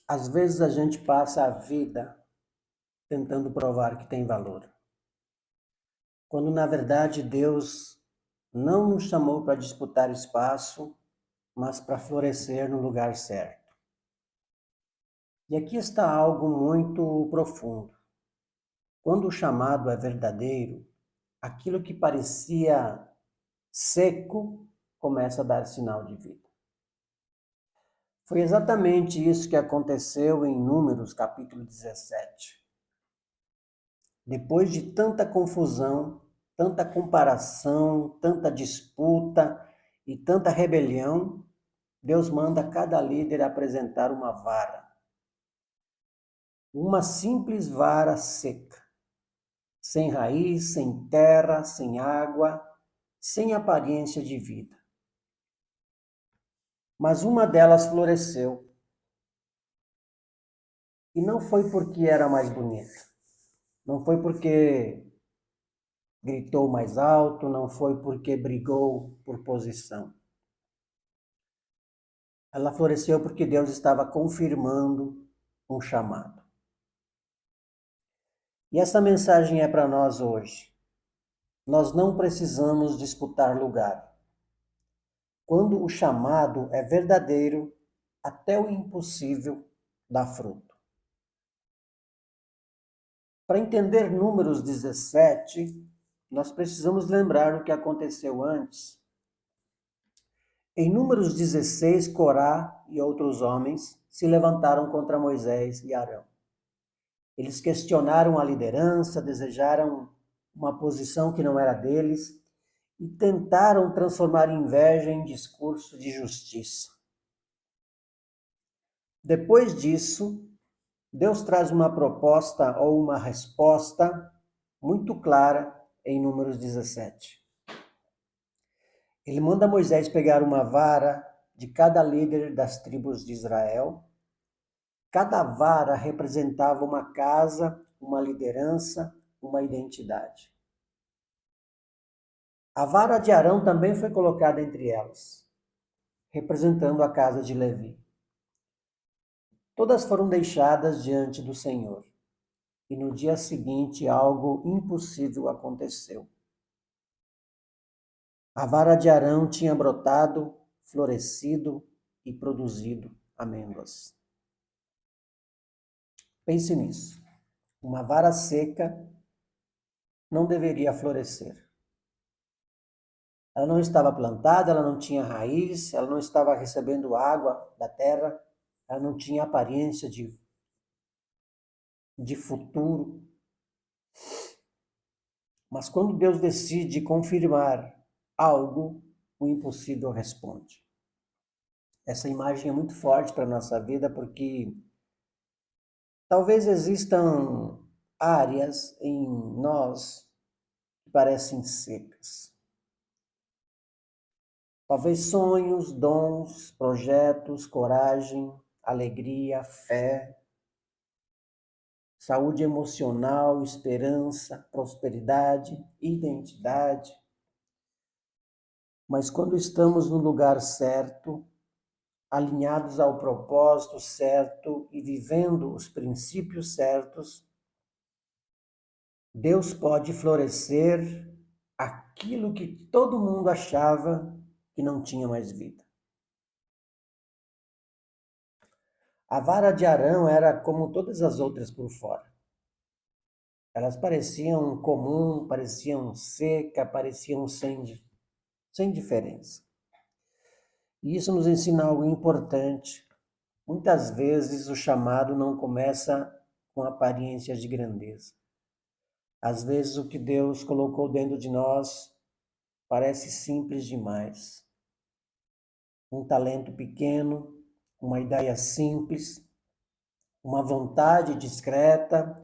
Às vezes a gente passa a vida tentando provar que tem valor, quando na verdade Deus não nos chamou para disputar espaço, mas para florescer no lugar certo. E aqui está algo muito profundo. Quando o chamado é verdadeiro, aquilo que parecia seco começa a dar sinal de vida. Foi exatamente isso que aconteceu em Números, capítulo 17. Depois de tanta confusão, tanta comparação, tanta disputa e tanta rebelião, Deus manda cada líder apresentar uma vara. Uma simples vara seca, sem raiz, sem terra, sem água, sem aparência de vida. Mas uma delas floresceu. E não foi porque era mais bonita. Não foi porque gritou mais alto, não foi porque brigou por posição. Ela floresceu porque Deus estava confirmando um chamado. E essa mensagem é para nós hoje. Nós não precisamos disputar lugar. Quando o chamado é verdadeiro, até o impossível dá fruto. Para entender Números 17, nós precisamos lembrar o que aconteceu antes. Em Números 16, Corá e outros homens se levantaram contra Moisés e Arão. Eles questionaram a liderança, desejaram uma posição que não era deles e tentaram transformar inveja em discurso de justiça. Depois disso, Deus traz uma proposta ou uma resposta muito clara em Números 17. Ele manda Moisés pegar uma vara de cada líder das tribos de Israel. Cada vara representava uma casa, uma liderança, uma identidade. A vara de Arão também foi colocada entre elas, representando a casa de Levi. Todas foram deixadas diante do Senhor. E no dia seguinte, algo impossível aconteceu. A vara de Arão tinha brotado, florescido e produzido amêndoas. Pense nisso. Uma vara seca não deveria florescer. Ela não estava plantada, ela não tinha raiz, ela não estava recebendo água da terra, ela não tinha aparência de futuro. Mas quando Deus decide confirmar algo, o impossível responde. Essa imagem é muito forte para a nossa vida porque talvez existam áreas em nós que parecem secas. Talvez sonhos, dons, projetos, coragem, alegria, fé, saúde emocional, esperança, prosperidade, identidade. Mas quando estamos no lugar certo, alinhados ao propósito certo e vivendo os princípios certos, Deus pode florescer aquilo que todo mundo achava que não tinha mais vida. A vara de Arão era como todas as outras por fora. Elas pareciam comum, pareciam seca, pareciam sem diferença. E isso nos ensina algo importante. Muitas vezes o chamado não começa com aparências de grandeza. Às vezes o que Deus colocou dentro de nós parece simples demais. Um talento pequeno, uma ideia simples, uma vontade discreta,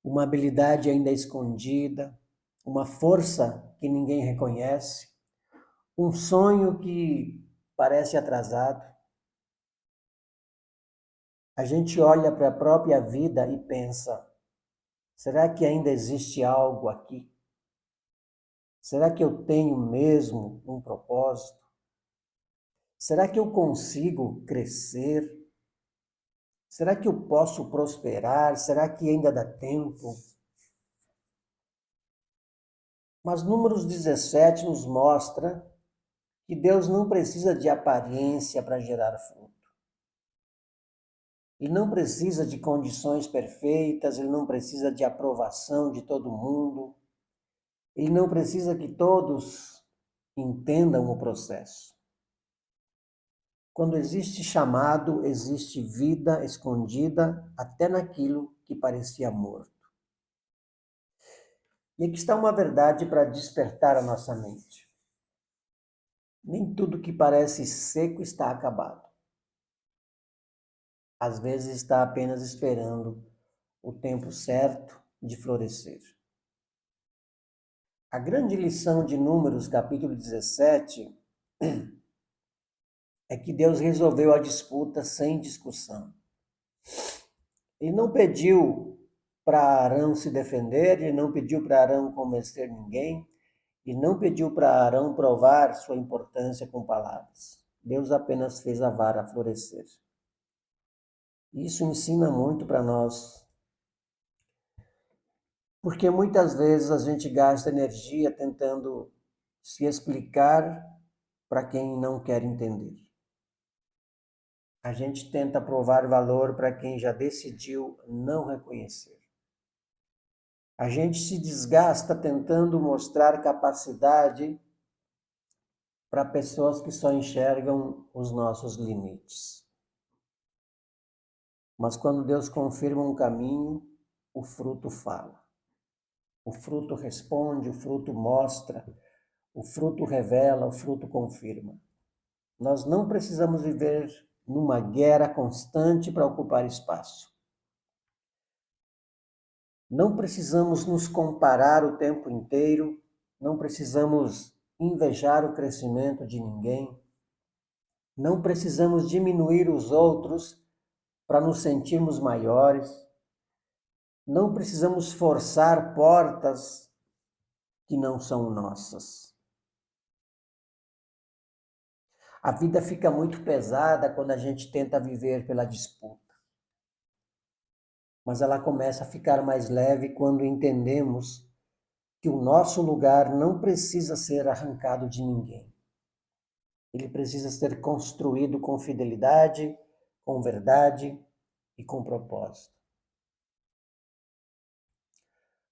uma habilidade ainda escondida, uma força que ninguém reconhece, um sonho que parece atrasado. A gente olha para a própria vida e pensa: será que ainda existe algo aqui? Será que eu tenho mesmo um propósito? Será que eu consigo crescer? Será que eu posso prosperar? Será que ainda dá tempo? Mas Números 17 nos mostra que Deus não precisa de aparência para gerar fruto. Ele não precisa de condições perfeitas, ele não precisa de aprovação de todo mundo, ele não precisa que todos entendam o processo. Quando existe chamado, existe vida escondida até naquilo que parecia morto. E aqui está uma verdade para despertar a nossa mente. Nem tudo que parece seco está acabado. Às vezes está apenas esperando o tempo certo de florescer. A grande lição de Números, capítulo 17, é que Deus resolveu a disputa sem discussão. Ele não pediu para Arão se defender, ele não pediu para Arão convencer ninguém, ele não pediu para Arão provar sua importância com palavras. Deus apenas fez a vara florescer. Isso ensina muito para nós, porque muitas vezes a gente gasta energia tentando se explicar para quem não quer entender. A gente tenta provar valor para quem já decidiu não reconhecer. A gente se desgasta tentando mostrar capacidade para pessoas que só enxergam os nossos limites. Mas quando Deus confirma um caminho, o fruto fala. O fruto responde, o fruto mostra, o fruto revela, o fruto confirma. Nós não precisamos viver numa guerra constante para ocupar espaço. Não precisamos nos comparar o tempo inteiro, não precisamos invejar o crescimento de ninguém, não precisamos diminuir os outros para nos sentirmos maiores, não precisamos forçar portas que não são nossas. A vida fica muito pesada quando a gente tenta viver pela disputa. Mas ela começa a ficar mais leve quando entendemos que o nosso lugar não precisa ser arrancado de ninguém. Ele precisa ser construído com fidelidade, com verdade e com propósito.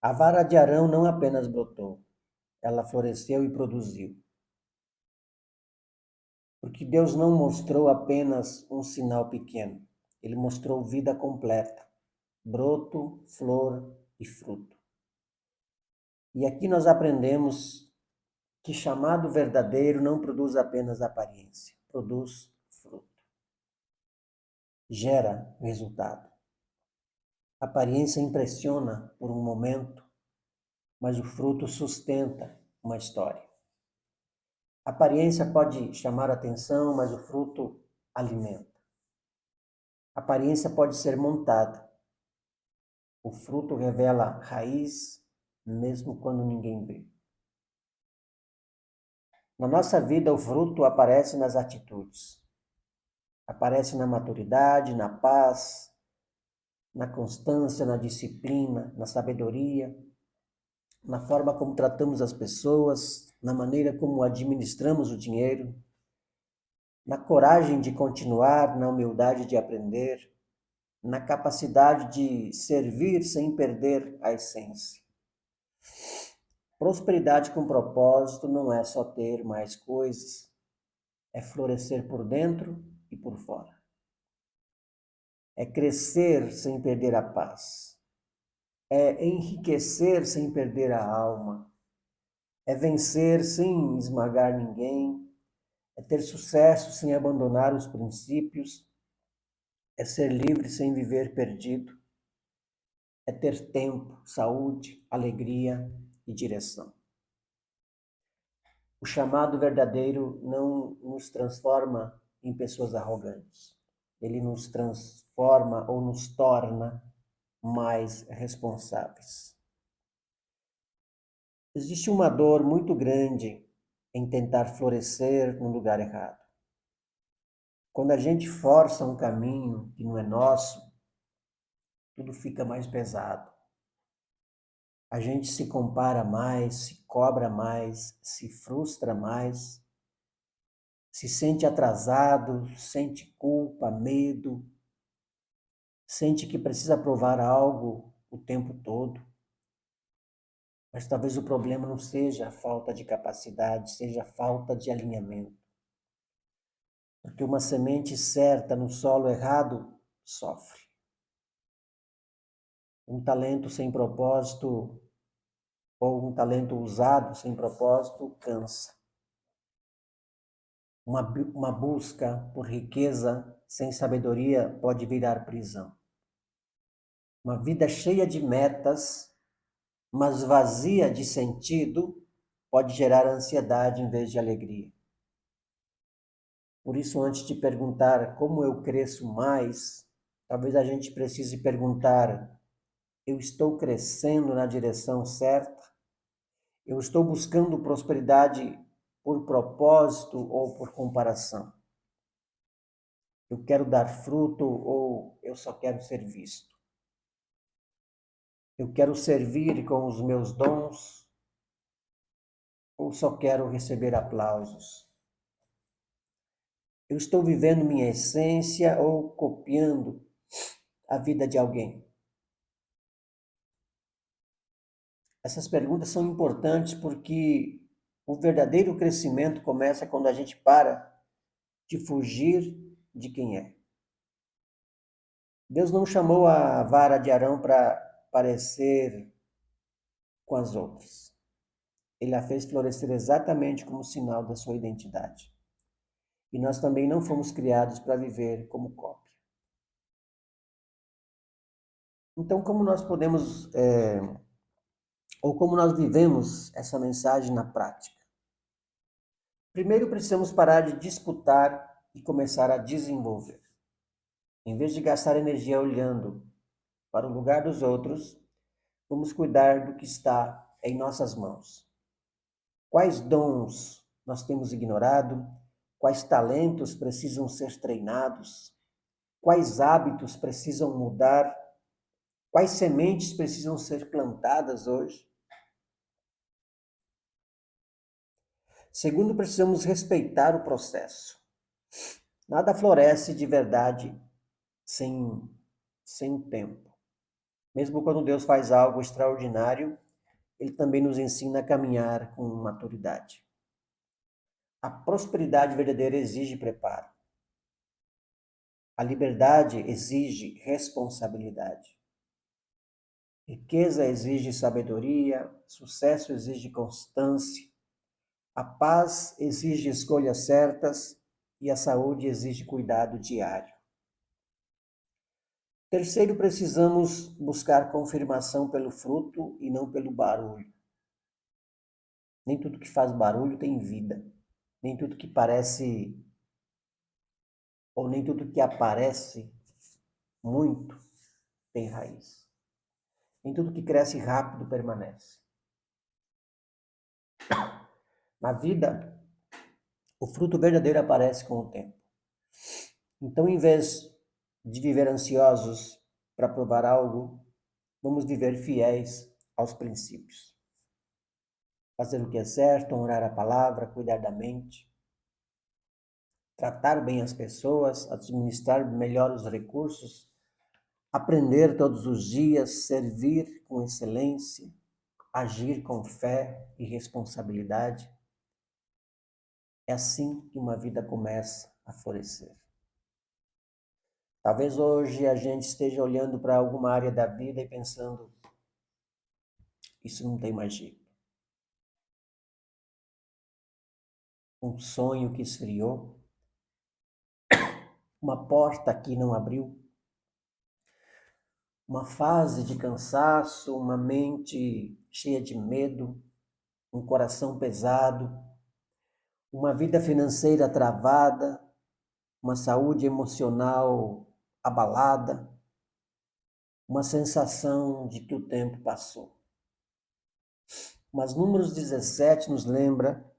A vara de Arão não apenas brotou, ela floresceu e produziu. Porque Deus não mostrou apenas um sinal pequeno, ele mostrou vida completa, broto, flor e fruto. E aqui nós aprendemos que chamado verdadeiro não produz apenas aparência, produz fruto. Gera resultado. A aparência impressiona por um momento, mas o fruto sustenta uma história. A aparência pode chamar atenção, mas o fruto alimenta. A aparência pode ser montada. O fruto revela raiz, mesmo quando ninguém vê. Na nossa vida, o fruto aparece nas atitudes. Aparece na maturidade, na paz, na constância, na disciplina, na sabedoria, na forma como tratamos as pessoas, na maneira como administramos o dinheiro, na coragem de continuar, na humildade de aprender, na capacidade de servir sem perder a essência. Prosperidade com propósito não é só ter mais coisas, é florescer por dentro e por fora. É crescer sem perder a paz. É enriquecer sem perder a alma. É vencer sem esmagar ninguém. É ter sucesso sem abandonar os princípios. É ser livre sem viver perdido. É ter tempo, saúde, alegria e direção. O chamado verdadeiro não nos transforma em pessoas arrogantes. Ele nos transforma ou nos torna mais responsáveis. Existe uma dor muito grande em tentar florescer no lugar errado. Quando a gente força um caminho que não é nosso, tudo fica mais pesado. A gente se compara mais, se cobra mais, se frustra mais, se sente atrasado, sente culpa, medo, sente que precisa provar algo o tempo todo. Mas talvez o problema não seja a falta de capacidade, seja a falta de alinhamento. Porque uma semente certa no solo errado sofre. Um talento sem propósito ou um talento usado sem propósito cansa. Uma busca por riqueza sem sabedoria pode virar prisão. Uma vida cheia de metas, mas vazia de sentido, pode gerar ansiedade em vez de alegria. Por isso, antes de perguntar como eu cresço mais, talvez a gente precise perguntar: eu estou crescendo na direção certa? Eu estou buscando prosperidade por propósito ou por comparação? Eu quero dar fruto ou eu só quero ser visto? Eu quero servir com os meus dons ou só quero receber aplausos? Eu estou vivendo minha essência ou copiando a vida de alguém? Essas perguntas são importantes porque o verdadeiro crescimento começa quando a gente para de fugir de quem é. Deus não chamou a vara de Arão para parecer com as outras. Ele a fez florescer exatamente como sinal da sua identidade. E nós também não fomos criados para viver como cópia. Então, como nós podemos, ou como nós vivemos essa mensagem na prática? Primeiro, precisamos parar de disputar e começar a desenvolver. Em vez de gastar energia olhando para o lugar dos outros, vamos cuidar do que está em nossas mãos. Quais dons nós temos ignorado? Quais talentos precisam ser treinados? Quais hábitos precisam mudar? Quais sementes precisam ser plantadas hoje? Segundo, precisamos respeitar o processo. Nada floresce de verdade sem tempo. Mesmo quando Deus faz algo extraordinário, Ele também nos ensina a caminhar com maturidade. A prosperidade verdadeira exige preparo. A liberdade exige responsabilidade. Riqueza exige sabedoria, sucesso exige constância, a paz exige escolhas certas e a saúde exige cuidado diário. Terceiro, precisamos buscar confirmação pelo fruto e não pelo barulho. Nem tudo que faz barulho tem vida. Nem tudo que parece, ou nem tudo que aparece muito tem raiz. Nem tudo que cresce rápido permanece. Na vida, o fruto verdadeiro aparece com o tempo. Então, em vez de viver ansiosos para provar algo, vamos viver fiéis aos princípios. Fazer o que é certo, honrar a palavra, cuidar da mente, tratar bem as pessoas, administrar melhor os recursos, aprender todos os dias, servir com excelência, agir com fé e responsabilidade. É assim que uma vida começa a florescer. Talvez hoje a gente esteja olhando para alguma área da vida e pensando, isso não tem mais jeito. Um sonho que esfriou, uma porta que não abriu, uma fase de cansaço, uma mente cheia de medo, um coração pesado, uma vida financeira travada, uma saúde emocional abalada, uma sensação de que o tempo passou. Mas Números 17 nos lembra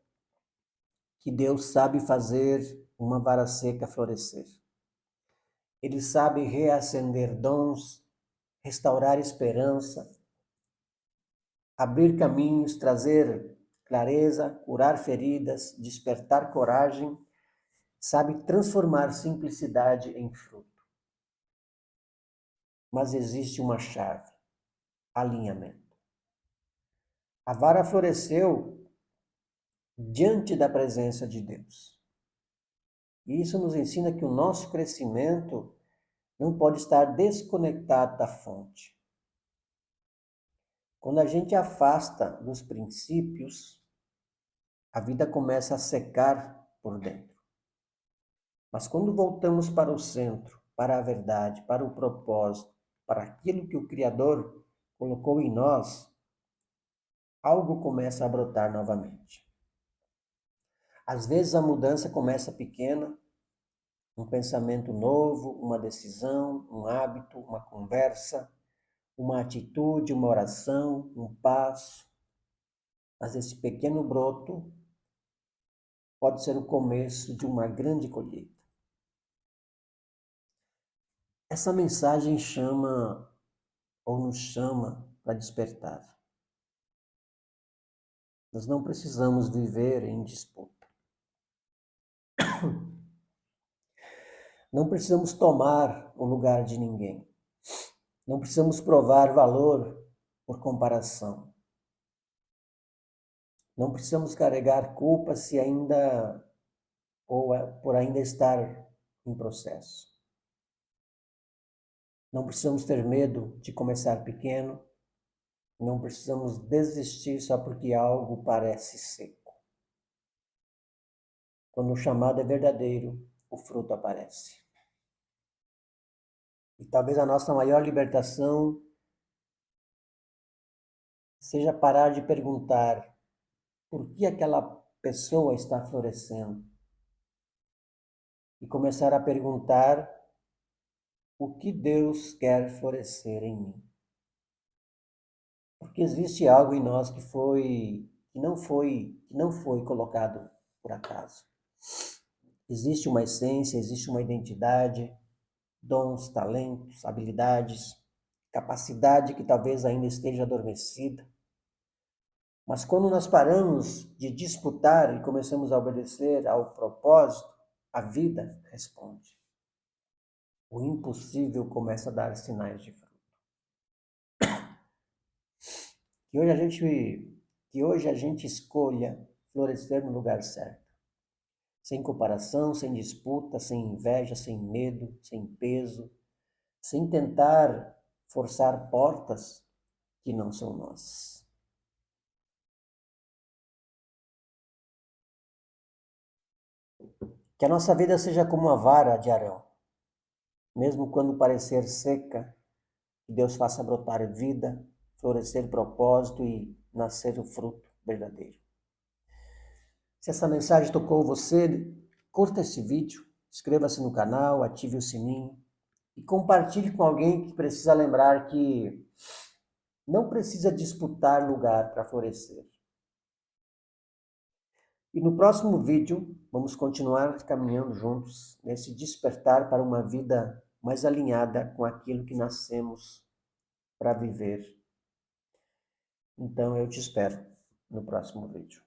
que Deus sabe fazer uma vara seca florescer. Ele sabe reacender dons, restaurar esperança, abrir caminhos, trazer clareza, curar feridas, despertar coragem, sabe transformar simplicidade em fruto. Mas existe uma chave: alinhamento. A vara floresceu diante da presença de Deus. E isso nos ensina que o nosso crescimento não pode estar desconectado da fonte. Quando a gente afasta dos princípios, a vida começa a secar por dentro. Mas quando voltamos para o centro, para a verdade, para o propósito, para aquilo que o Criador colocou em nós, algo começa a brotar novamente. Às vezes a mudança começa pequena, um pensamento novo, uma decisão, um hábito, uma conversa, uma atitude, uma oração, um passo. Mas esse pequeno broto pode ser o começo de uma grande colheita. Essa mensagem chama ou nos chama para despertar. Nós não precisamos viver em disputa. Não precisamos tomar o lugar de ninguém. Não precisamos provar valor por comparação. Não precisamos carregar culpa se ainda ou por ainda estar em processo. Não precisamos ter medo de começar pequeno. Não precisamos desistir só porque algo parece seco. Quando o chamado é verdadeiro, o fruto aparece. E talvez a nossa maior libertação seja parar de perguntar por que aquela pessoa está florescendo e começar a perguntar o que Deus quer florescer em mim. Porque existe algo em nós que não foi colocado por acaso. Existe uma essência, existe uma identidade, dons, talentos, habilidades, capacidade que talvez ainda esteja adormecida. Mas quando nós paramos de disputar e começamos a obedecer ao propósito, a vida responde. O impossível começa a dar sinais de fruto. Que hoje a gente escolha florescer no lugar certo. Sem comparação, sem disputa, sem inveja, sem medo, sem peso, sem tentar forçar portas que não são nossas. Que a nossa vida seja como uma vara de Arão. Mesmo quando parecer seca, que Deus faça brotar vida, florescer propósito e nascer o fruto verdadeiro. Se essa mensagem tocou você, curta esse vídeo, inscreva-se no canal, ative o sininho e compartilhe com alguém que precisa lembrar que não precisa disputar lugar para florescer. E no próximo vídeo, vamos continuar caminhando juntos nesse despertar para uma vida mais alinhada com aquilo que nascemos para viver. Então eu te espero no próximo vídeo.